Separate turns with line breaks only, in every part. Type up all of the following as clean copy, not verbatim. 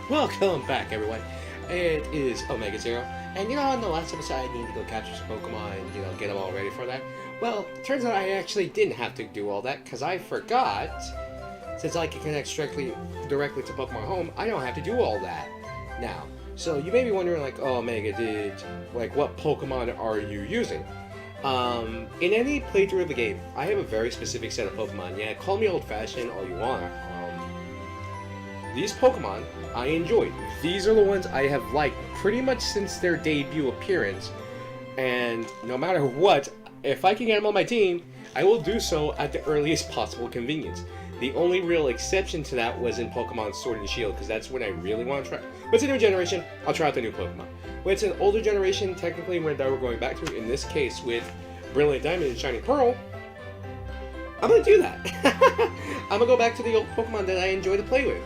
Welcome back, everyone. It is Omega Zero, and in the last episode I needed to go capture some Pokemon and, get them all ready for that. Well, turns out I actually didn't have to do all that, because I forgot, since I can connect directly to Pokemon Home, I don't have to do all that now. So you may be wondering, like, oh, Omega, what Pokemon are you using? In any playthrough of the game, I have a very specific set of Pokemon. Yeah, call me old-fashioned all you want. These Pokemon I enjoyed. These are the ones I have liked pretty much since their debut appearance. And no matter what, if I can get them on my team, I will do so at the earliest possible convenience. The only real exception to that was in Pokemon Sword and Shield, because that's when I really want to try. But it's a new generation, I'll try out the new Pokemon. When it's an older generation, technically, that we're going back to, in this case with Brilliant Diamond and Shining Pearl, I'm going to do that. I'm going to go back to the old Pokemon that I enjoy to play with.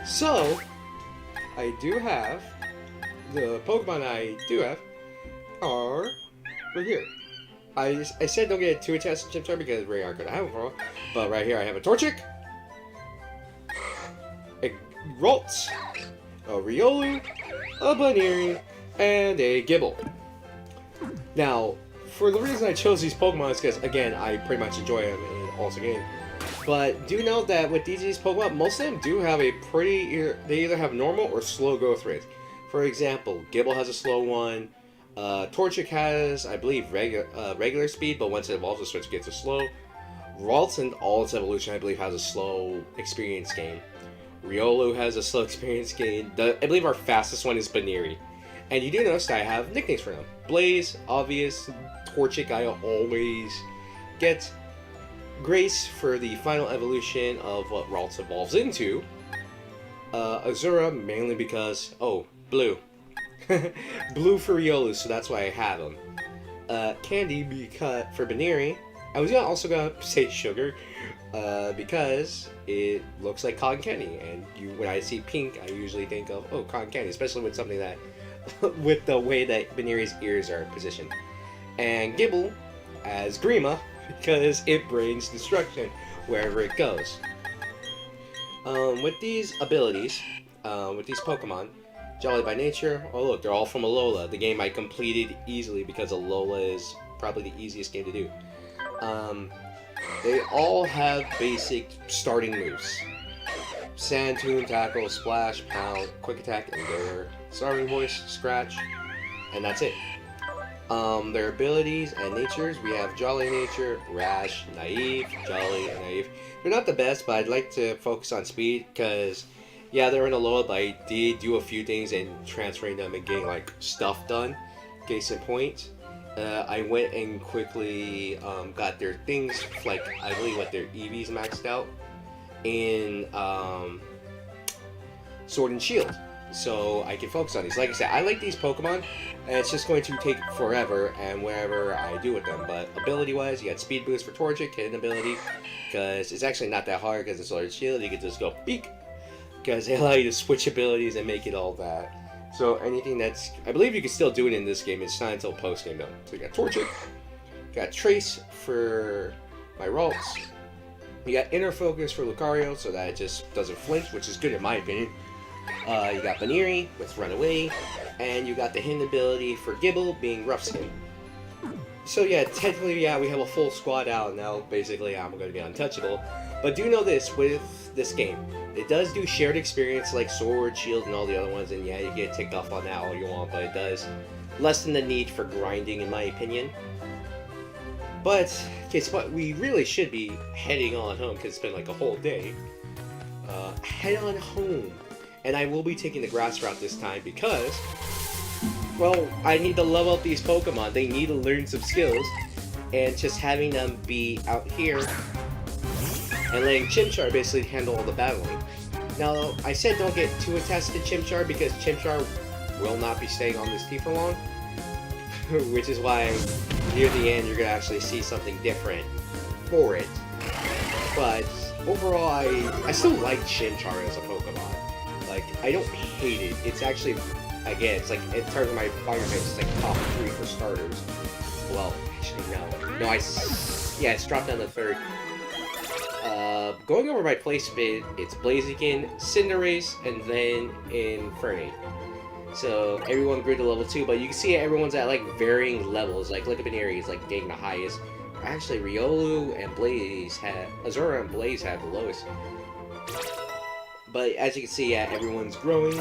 So, I do have, the Pokemon I do have are right here. I said don't get too attached to Chimchar because we aren't going to have them for a while. But right here I have a Torchic, a Ralts, a Riolu, a Baneri, and a Gibble. Now, for the reason I chose these Pokemon is because, again, I pretty much enjoy them in also game. But do note that with these Pokemon, most of them do have a they either have normal or slow growth rates. For example, Gibble has a slow one. Torchic has, I believe, regular speed, but once it evolves, it starts to get to slow. Ralts and all its evolution, I believe, has a slow experience gain. Riolu has a slow experience gain. I believe our fastest one is Baneri. And you do notice that I have nicknames for them. Blaze, obvious. Torchic, I always get. Grace for the final evolution of what Ralts evolves into. Azura, mainly because, blue. Blue for Riolu, so that's why I have them. Candy for Baneri. I was also gonna say Sugar, because it looks like cotton candy, and when I see pink, I usually think of cotton candy, especially with something that, with the way that Baneri's ears are positioned. And Gibble as Grima, because it brings destruction wherever it goes. With these abilities, with these Pokemon, Jolly by nature, look, they're all from Alola, the game I completed easily because Alola is probably the easiest game to do. They all have basic starting moves. Sand, Tomb, Tackle, Splash, Pound, Quick Attack, Endure, Starving Voice, Scratch, and that's it. Their abilities and natures, we have Jolly Nature, Rash, Naive, Jolly, and Naive. They're not the best, but I'd like to focus on speed, because, yeah, they're in a low, but I did do a few things and transferring them and getting, stuff done. Case in point, I went and quickly got their things, I believe their EVs maxed out in Sword and Shield. So I can focus on these. Like I said, I like these Pokemon, and it's just going to take forever and wherever I do with them. But ability-wise, you got Speed Boost for Torchic, hidden ability, because it's actually not that hard because it's Sword and Shield. You can just go peek, because they allow you to switch abilities and make it all that. So anything that's, I believe you can still do it in this game. It's not until post-game though. So you got Torchic, got Trace for my Ralts, you got Inner Focus for Lucario, so that it just doesn't flinch, which is good in my opinion. You got Baneri with Run Away, and you got the hidden ability for Gibble being Rough Skin. So yeah, technically, we have a full squad out now. Basically, I'm going to be untouchable. But do know this, with this game, it does do shared experience like Sword, Shield, and all the other ones, and yeah, you get ticked off on that all you want, but it does lessen the need for grinding, in my opinion. But, we really should be heading on home, because it's been a whole day. Head on home. And I will be taking the grass route this time because, well, I need to level up these Pokemon. They need to learn some skills. And just having them be out here and letting Chimchar basically handle all the battling. Now, I said don't get too attached to Chimchar because Chimchar will not be staying on this team for long. Which is why near the end you're going to actually see something different for it. But overall, I still like Chimchar as a Pokemon. I don't hate it. It's actually, again, it's in terms of my fire types, it's top 3 for starters. Well, actually, no. No, it's dropped down to 3rd. Going over my placement, it's Blaziken, Cinderace, and then Infernape. So everyone grew to level 2, but you can see everyone's at like varying levels. Like look up in here, he's like getting the highest. Actually, Riolu and Azura and Blaze have the lowest. But as you can see, yeah, everyone's growing.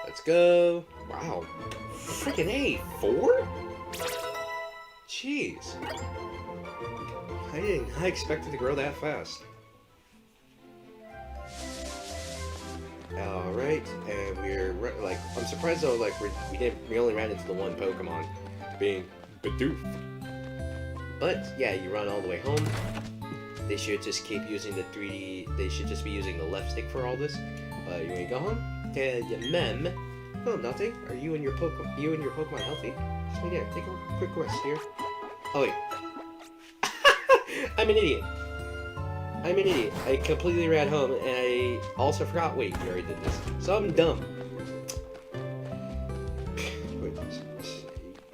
Let's go. Wow. Freaking A, 4? Jeez. I didn't expect it to grow that fast. Alright, and we're like, I'm surprised though, like we only ran into the one Pokemon, being Bidoof. But yeah, you run all the way home. They should just keep using the 3D, they should just be using the left stick for all this. You wanna go home? Tell your mem. Oh, nothing. Are you and your Pokemon healthy? So yeah, take a quick rest here. Oh wait. I'm an idiot. I completely ran home and I also forgot. Wait, you already did this. So I'm dumb.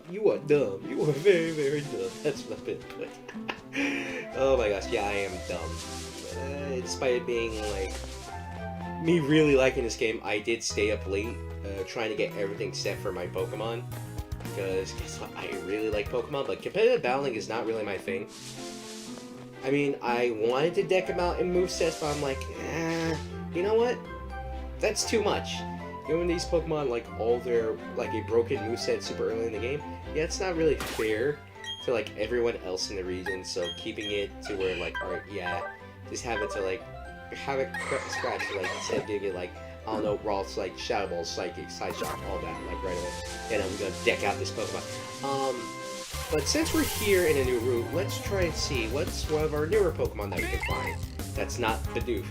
You are dumb. You are very, very dumb. That's what I've been put. Oh my gosh, yeah, I am dumb. Despite it being like me really liking this game, I did stay up late trying to get everything set for my Pokemon. Because guess what? I really like Pokemon, but competitive battling is not really my thing. I mean, I wanted to deck them out in movesets, but I'm like, you know what? That's too much. Giving these Pokemon like all their like a broken moveset super early in the game, yeah, it's not really fair to like everyone else in the region. So keeping it to where like, alright, yeah, just have it to like have it scratch like instead of giving it like I don't know, raw like Shadow Ball, Psychic, Side Shock, all that like right away. And I'm gonna deck out this Pokemon. But since we're here in a new route, let's try and see what's one of our newer Pokemon that we can find. That's not Bidoof.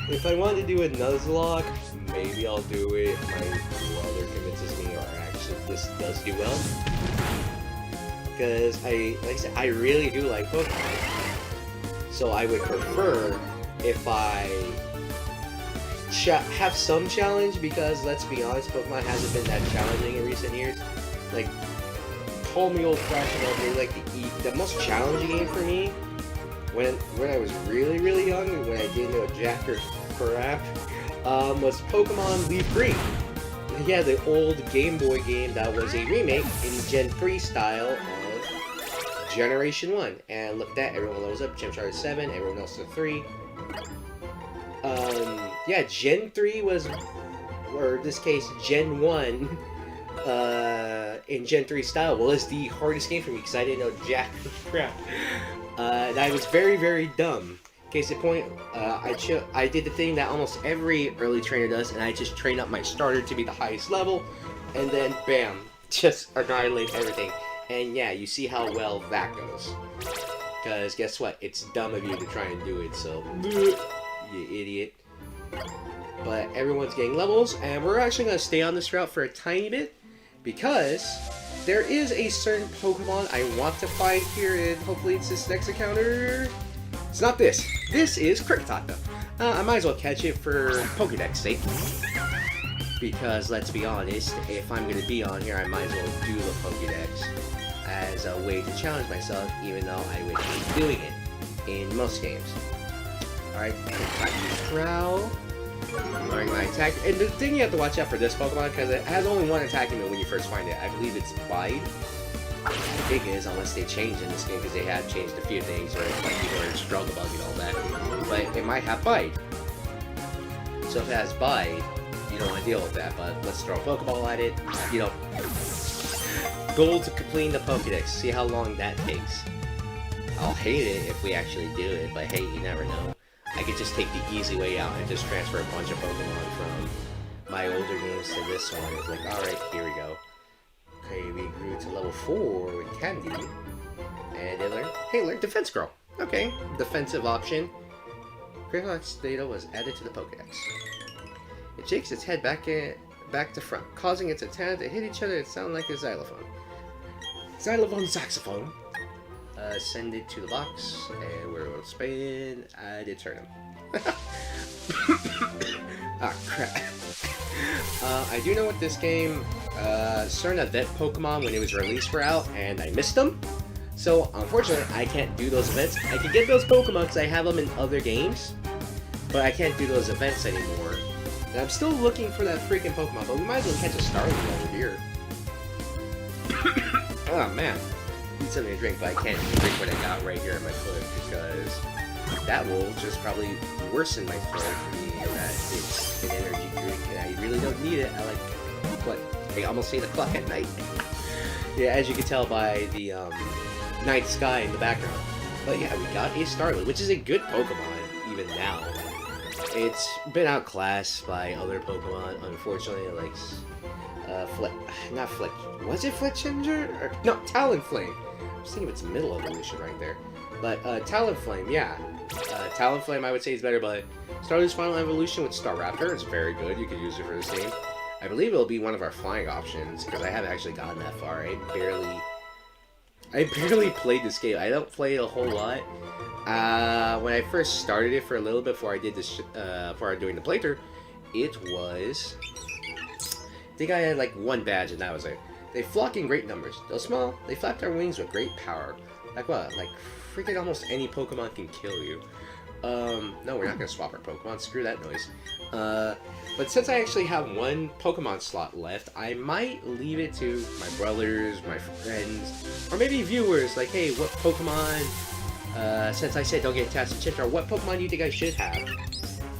If I want to do a Nuzlocke, maybe I'll do it. My brother convinces me, or actually this does do well. Because like I said, I really do like Pokemon. So I would prefer if I have some challenge, because let's be honest, Pokemon hasn't been that challenging in recent years. Like, call me old-fashioned, like the most challenging game for me when I was really, really young, when I didn't know jack or crap, was Pokemon Leaf Green. Yeah, the old Game Boy game that was a remake in Gen 3 style of Generation 1. And look at that, everyone levels up, Chimchar is 7, everyone else is 3. Yeah, Gen 3 was, or in this case, Gen 1, in Gen 3 style was the hardest game for me, because I didn't know jack crap. And I was very, very dumb. Case in point, I did the thing that almost every early trainer does, and I just train up my starter to be the highest level, and then, bam, just annihilate everything. And yeah, you see how well that goes. Because guess what? It's dumb of you to try and do it, so... You idiot. But everyone's getting levels, and we're actually going to stay on this route for a tiny bit, because there is a certain Pokemon I want to find here, and hopefully it's this next encounter. It's not this. This is Kricketot, though. I might as well catch it for Pokédex sake. Because, let's be honest, if I'm going to be on here, I might as well do the Pokédex as a way to challenge myself, even though I would hate doing it in most games. Alright, Growl. Learning my attack. And the thing you have to watch out for this Pokemon, because it has only one attacking move when you first find it. I believe it's Bide. The thing is, unless they change in this game, because they have changed a few things, or like people are Struggle Bug and all that. But it might have Bide. So if it has Bide, you don't want to deal with that, but let's throw a Pokeball at it. You know, goal to completing the Pokédex. See how long that takes. I'll hate it if we actually do it, but hey, you never know. I could just take the easy way out and just transfer a bunch of Pokemon from my older games to this one. It's like, alright, here we go. Okay, we grew to level 4 with Candy. And they learned, hey, learn Defense Girl. Okay, defensive option. Krickett's data was added to the Pokédex. It shakes its head back to front, causing its antenna to hit each other and sound like a xylophone. Xylophone saxophone. Send it to the box, and we're going to spin. I did turn him. Ah, crap. I do know with this game, certain event Pokemon when it was released were out, and I missed them. So, unfortunately, I can't do those events. I can get those Pokemon because I have them in other games, but I can't do those events anymore. And I'm still looking for that freaking Pokemon, but we might as well catch a Starly over here. Oh, man. Need something to drink, but I can't drink what I got right here in my foot because that will just probably worsen my throat for me that it's an energy drink, and I really don't need it. I like, what, I almost say the clock at night. Yeah, as you can tell by the night sky in the background. But yeah, we got a Starly, which is a good Pokemon, even now. It's been outclassed by other Pokemon, unfortunately, like, was it Fletchinger? No, Talonflame. I was thinking of its middle evolution right there. But, Talonflame, yeah. Talonflame, I would say, is better, but Starly's final evolution with Staraptor is very good. You could use it for this game. I believe it'll be one of our flying options, because I haven't actually gotten that far. I barely played this game. I don't play a whole lot. When I first started it for a little bit before I did this, before I was doing the playthrough, it was... I think I had like one badge and that was it. They flock in great numbers. Though small, they flap their wings with great power. Like what? Like freaking almost any Pokemon can kill you. No, we're not gonna swap our Pokemon. Screw that noise. But since I actually have one Pokemon slot left, I might leave it to my brothers, my friends, or maybe viewers. Like, hey, what Pokemon? Since I said don't get attached to Chimchar, what Pokemon do you think I should have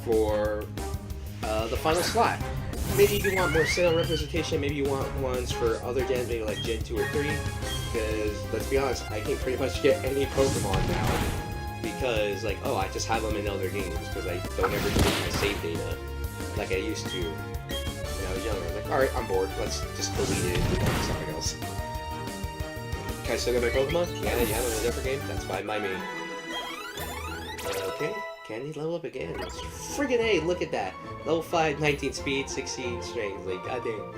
for the final slot? Maybe you want more sit-on representation, maybe you want ones for other gens, maybe like Gen 2 or 3, because, let's be honest, I can pretty much get any Pokemon now, because, like, oh, I just have them in other games, because I don't ever delete my save data, like I used to when I was younger. I was like, alright, I'm bored, let's just delete it and move on to something else. Can I still get my Pokemon? Yeah, you have them in a different game? That's fine by me. Okay. Candy level up again. It's friggin' A, look at that. Level 5, 19 speed, 16 strength. Like, goddamn.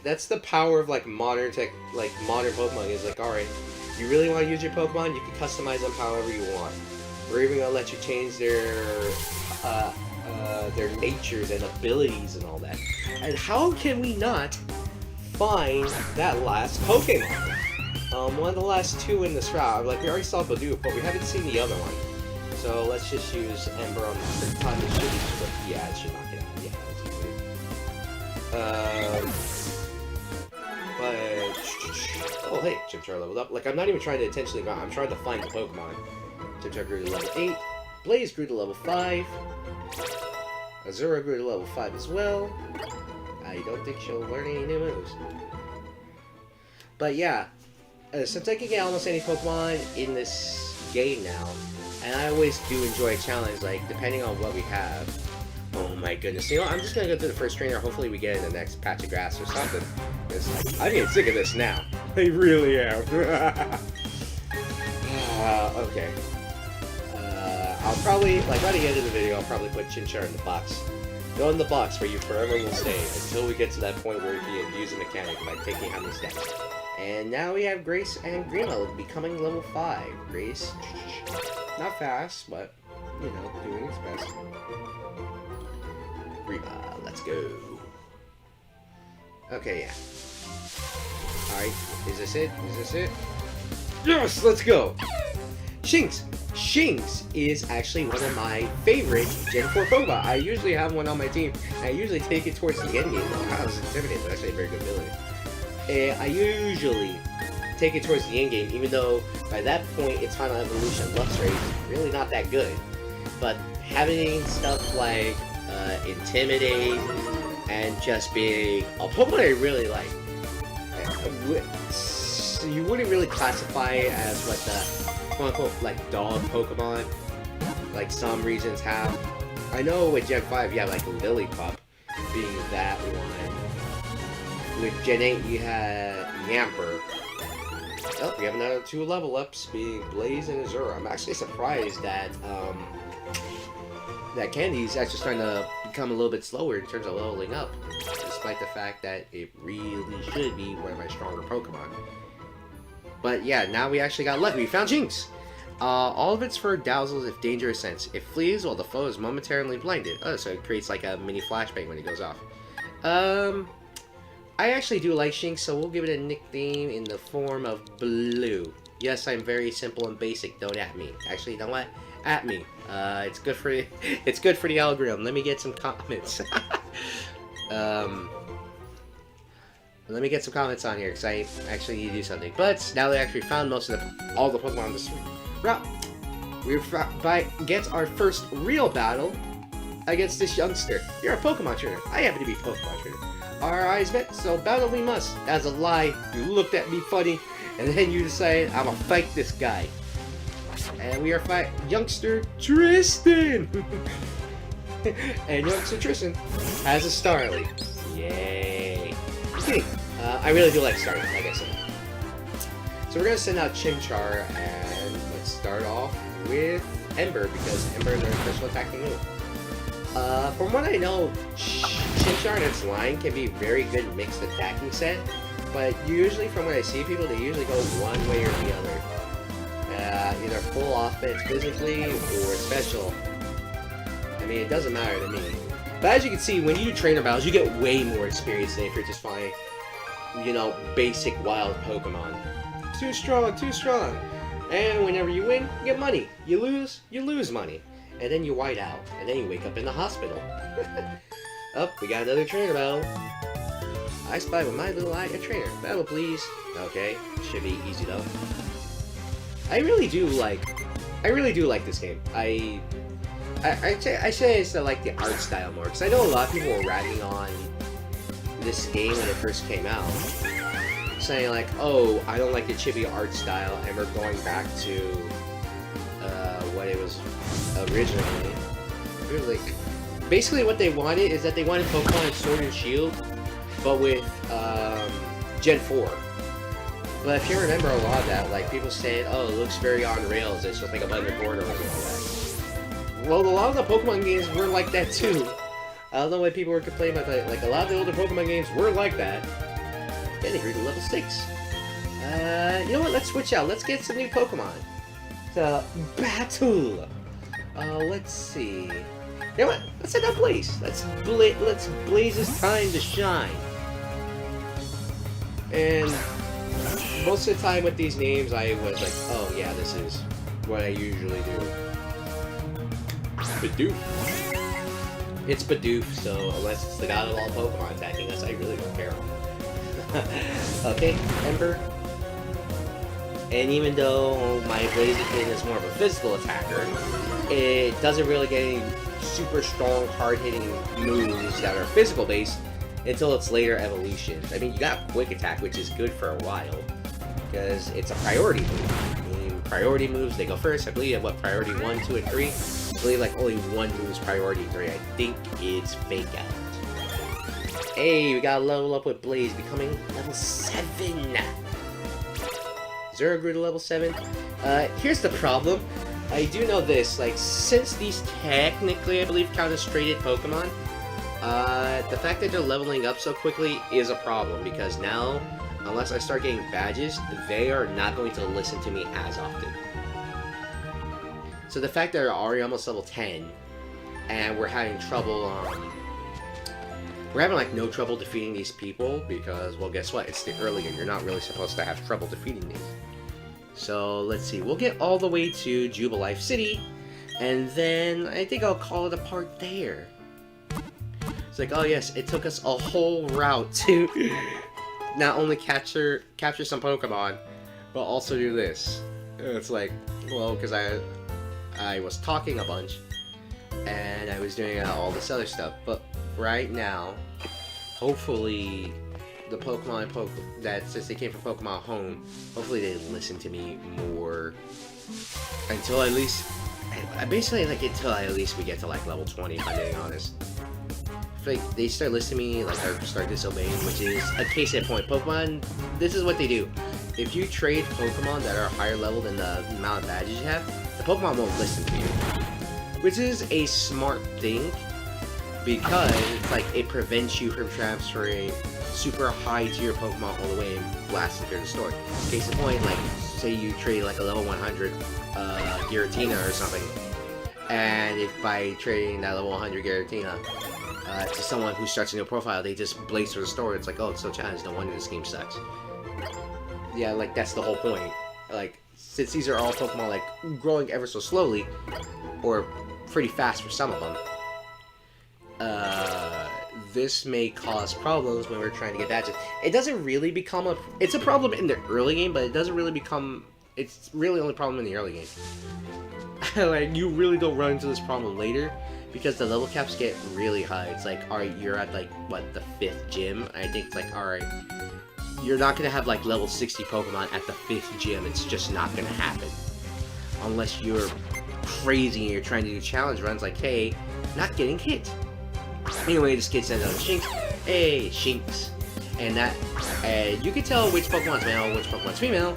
That's the power of, like, modern Pokemon. Is like, alright, you really want to use your Pokemon, you can customize them however you want. We're even gonna let you change their natures and abilities and all that. And how can we not find that last Pokemon? One of the last two in this route. Like, we already saw Bidoof, but we haven't seen the other one. So let's just use Ember on the first time. It should be, yeah, it should knock it out. Yeah, that's easy. But oh hey, Chimchar leveled up. Like, I'm not even trying to intentionally go. I'm trying to find the Pokemon. Chimchar grew to level 8. Blaze grew to level 5. Azura grew to level 5 as well. I don't think she'll learn any new moves. But yeah, since I can get almost any Pokemon in this game now. And I always do enjoy a challenge, like, depending on what we have. Oh my goodness. You know, I'm just gonna go through the first trainer. Hopefully we get in the next patch of grass or something. Because I'm getting sick of this now. I really am. Okay. I'll probably, like, by the end of the video, I'll probably put Chimchar in the box. Go in the box where you forever will stay until we get to that point where we can use a mechanic by taking how many steps. And now we have Grace and Greenlow becoming level 5. Grace... not fast, but, you know, doing its best. Reba, let's go. Okay, yeah. Alright, is this it? Is this it? Yes, let's go! Shinx! Shinx is actually one of my favorite Gen 4 Pokemon. I usually have one on my team, and I usually take it towards the end game. I was intimidated, but actually a very good ability. I usually take it towards the end game, even though by that point its final evolution Luxray is really not that good. But having stuff like Intimidate and just being a Pokemon I really like, you wouldn't really classify it as what the quote-unquote like dog Pokemon like some regions have. I know with Gen 5 you have like Lillipup being that one. With Gen 8 you had Yamper. Oh, we have another 2 level ups being Blaze and Azura. I'm actually surprised that that Candy's actually starting to become a little bit slower in terms of leveling up, despite the fact that it really should be one of my stronger Pokemon. But yeah, now we actually got lucky. We found Jinx! All of it's for Dazzles if danger is sensed. It flees while the foe is momentarily blinded. Oh, so it creates like a mini flashbang when it goes off. I actually do like Shinx, so we'll give it a nickname in the form of Blue. Yes, I'm very simple and basic. Don't at me. Actually, you know what? At me. It's good for the algorithm. Let me get some comments. Let me get some comments on here because I actually need to do something. But now that I actually found all the Pokemon on this route, we're against our first real battle against this youngster. You're a Pokemon trainer. I happen to be a Pokemon trainer. Our eyes met, so battle we must. That's a lie. You looked at me funny, and then you decided I'm gonna fight this guy. And we are fighting youngster Tristan. And youngster Tristan has a Starly. Yay! Okay. I really do like Starly, like I said. So we're gonna send out Chimchar, and let's start off with Ember because Ember learned special attacking move. From what I know, Chimchar and its line can be very good mixed attacking set, but usually from what I see people, they usually go one way or the other. Either full offense physically or special. I mean, it doesn't matter to me. But as you can see, when you do trainer battles, you get way more experience than if you're just flying, you know, basic wild Pokemon. Too strong, too strong. And whenever you win, you get money. You lose money. And then you white out. And then you wake up in the hospital. Oh, we got another trainer battle. I spy with my little eye a trainer. Battle, please. Okay, should be easy though. I really do like this game. I say I still like the art style more because I know a lot of people were ragging on this game when it first came out, saying like, "Oh, I don't like the chibi art style," and we're going back to what it was originally. It was like basically what they wanted is that they wanted Pokemon in Sword and Shield, but with Gen 4. But if you remember a lot of that, like people saying, "Oh, it looks very on rails. It's just like a blended border or something like that." Well, a lot of the Pokemon games were like that too. I don't know why people were complaining about that. Like a lot of the older Pokemon games were like that. Then they grew to level 6. You know what? Let's switch out. Let's get some new Pokemon. So, battle. Let's see. You know what? Let's set up Blaze. Let's Blaze's time to shine. And most of the time with these names, I was like, oh yeah, this is what I usually do. Bidoof. It's Bidoof, so unless it's the god of all Pokemon attacking us, I really don't care. Okay, Ember. And even though my Blaziken is more of a physical attacker, it doesn't really get any super strong, hard-hitting moves that are physical-based until its later evolutions. I mean, you got Quick Attack, which is good for a while, because it's a priority move. I mean, priority moves, they go first. I believe what, priority 1, 2, and 3? I believe like only one move is priority 3. I think it's Fake Out. Hey, we gotta level up with Blaze, becoming level 7. Zero grew to level 7. Here's the problem. I do know this, like, since these technically, I believe, count as traded Pokemon, the fact that they're leveling up so quickly is a problem, because now, unless I start getting badges, they are not going to listen to me as often. So the fact that they're already almost level 10, and we're having trouble, we're having, like, no trouble defeating these people, because, well, guess what? It's the early game. You're not really supposed to have trouble defeating these. So, let's see. We'll get all the way to Jubilife City, and then I think I'll call it a part there. It's like, oh yes, it took us a whole route to not only capture some Pokemon, but also do this. And it's like, well, because I was talking a bunch, and I was doing all this other stuff, but right now, hopefully, the Pokemon that since they came from Pokemon Home, hopefully they listen to me more until at least, basically like until at least we get to like level 20, if I'm being honest. I feel like they start listening to me, like I start disobeying, which is a case in point. Pokemon, this is what they do. If you trade Pokemon that are higher level than the amount of badges you have, the Pokemon won't listen to you. Which is a smart thing, because it's like it prevents you from transferring super high tier Pokemon all the way and blasting through the store. Case in point, like say you trade like a level 100 Giratina or something, and if by trading that level 100 Giratina, to someone who starts a new profile, they just blaze through the story. It's like, oh, it's so challenging. No wonder this game sucks. Yeah, like, that's the whole point. Like, since these are all Pokemon, like, growing ever so slowly, or pretty fast for some of them, this may cause problems when we're trying to get badges. It doesn't really become a... It's a problem in the early game, but it doesn't really become... It's really only a problem in the early game. Like, you really don't run into this problem later, because the level caps get really high. It's like, alright, you're at, like, what, the 5th gym? I think it's like, alright, you're not gonna have, like, level 60 Pokemon at the 5th gym. It's just not gonna happen. Unless you're crazy and you're trying to do challenge runs, like, hey, not getting hit. Anyway, this kid sends out a Shinx. Hey, Shinx. And that, you can tell which Pokemon's male, which Pokemon's female,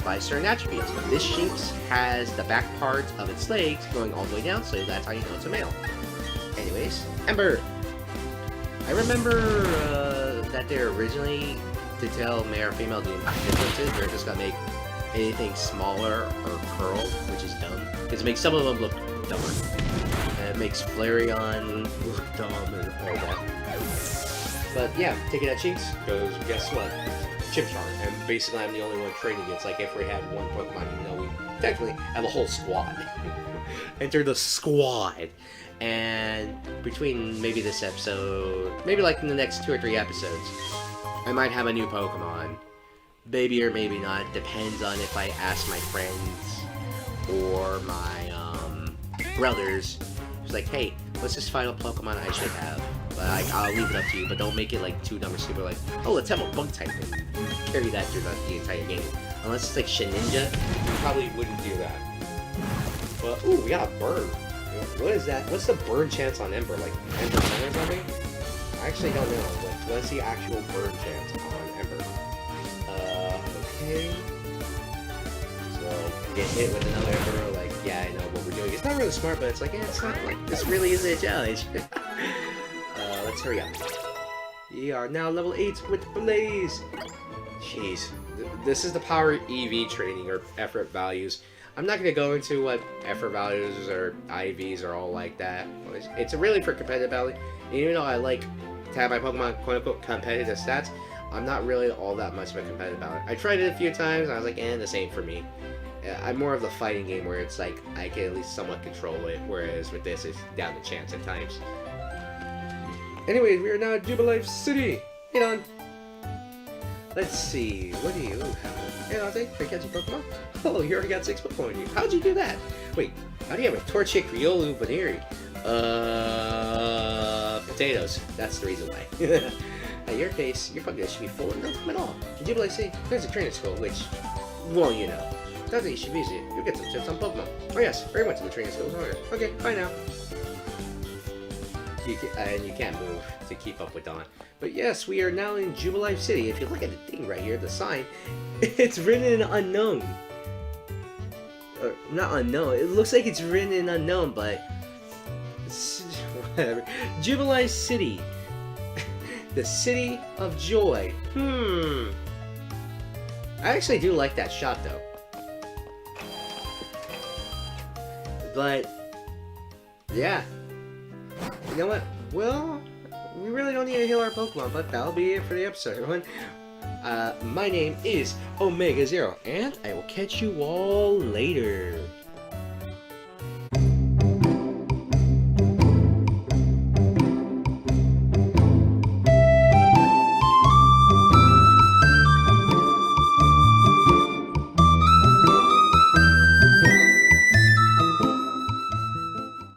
by certain attributes. This Shinx has the back part of its legs going all the way down, so that's how you know it's a male. Anyways, Ember. I remember that they're originally to tell male or female the differences. They're just gonna make anything smaller or curl, which is dumb. Because it makes some of them look dumber. And it makes Flareon look dumb and all that. But yeah, taking that Shinx, because guess what? Chimchar, and basically I'm the only one training it. It's like if we had one Pokemon, even though we technically have a whole squad. Enter the squad! And between maybe this episode, maybe like in the next 2 or 3 episodes, I might have a new Pokemon. Maybe or maybe not, depends on if I ask my friends or my brothers. It's like, hey, what's this final Pokemon I should have? But I'll leave it up to you, but don't make it like too dumb or stupid, like, oh, let's have a bug type and carry that through the entire game. Unless it's like Shedinja, you probably wouldn't do that. But, ooh, we got a bird. What is that? What's the bird chance on Ember? Like 10% or something? I actually don't know. But what's the actual bird chance on Ember? Okay. So, get hit with another Ember, like, yeah, I know what we're doing. It's not really smart, but it's like, yeah, it's not like, this really isn't a challenge. Let's hurry up. We are now level 8 with Blaze. Jeez. This is the power EV training, or effort values. I'm not going to go into what effort values or IVs are all like that. It's really for competitive battle. Even though I like to have my Pokemon quote-unquote competitive stats, I'm not really all that much of a competitive battle. I tried it a few times, and I was like, this ain't for me. I'm more of the fighting game where it's like, I can at least somewhat control it, whereas with this, it's down to chance at times. Anyways, we are now at Jubilife City. Hey, on. Let's see. What do you have? Hey, Dante, are you catching Pokemon? Oh, you already got 6 Pokemon in you. How'd you do that? Wait, how do you have a Torchic, Riolu, Baneri? Potatoes. That's the reason why. At your case, your Pokemon should be full of no time at all. In Jubilife City, there's a training school, which, well, you know. Dante, you should visit it. You'll get some tips on Pokemon. Oh yes, very much to the training school. Okay, bye now. And you can't move to keep up with Dawn. But yes, we are now in Jubilife City. If you look at the thing right here, the sign, it's written in unknown. Or, not unknown. It looks like it's written in unknown, but whatever. Jubilife City. The City of Joy. I actually do like that shot, though. But, yeah. You know what? Well, we really don't need to heal our Pokemon, but that'll be it for the episode, everyone. My name is Omega Zero, and I will catch you all later.